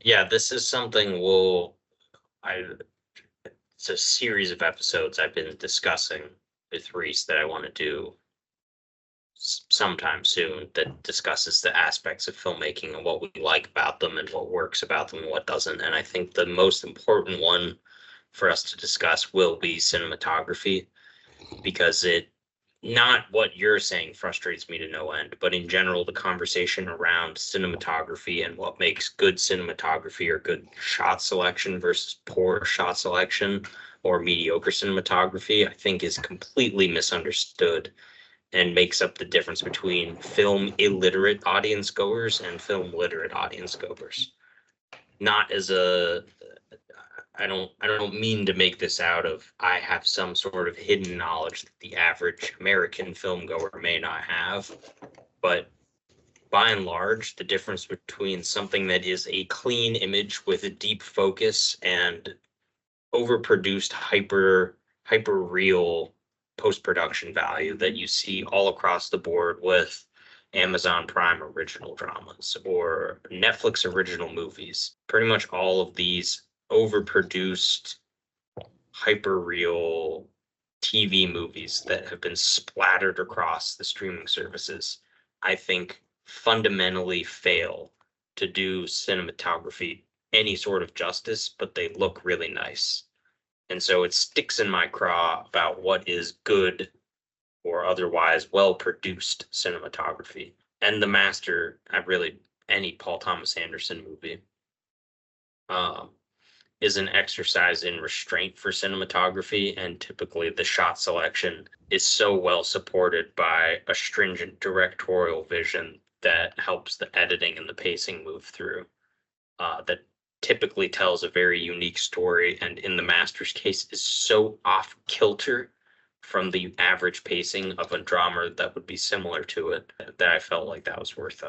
Yeah, this is something I, it's a series of episodes I've been discussing with Reese that I want to do sometime soon that discusses the aspects of filmmaking and what we like about them and what works about them and what doesn't. And I think the most important one for us to discuss will be cinematography because it not what you're saying frustrates me to no end, but in general, the conversation around cinematography and what makes good cinematography or good shot selection versus poor shot selection or mediocre cinematography, I think is completely misunderstood and makes up the difference between film illiterate audience goers and film literate audience goers. Not as a I don't mean to make this out of I have some sort of hidden knowledge that the average American film goer may not have, but by and large, the difference between something that is a clean image with a deep focus and overproduced hyper real post-production value that you see all across the board with Amazon Prime original dramas or Netflix original movies. Pretty much all of these overproduced hyper real TV movies that have been splattered across the streaming services, I think fundamentally fail to do cinematography any sort of justice, but they look really nice. And so it sticks in my craw about what is good or otherwise well produced cinematography. And The Master, I really, any Paul Thomas Anderson movie, um, is an exercise in restraint for cinematography. And typically the shot selection is so well supported by a stringent directorial vision that helps the editing and the pacing move through. That typically tells a very unique story, and in the Master's case, is so off kilter from the average pacing of a drama that would be similar to it that I felt like that was worth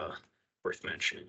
mentioning.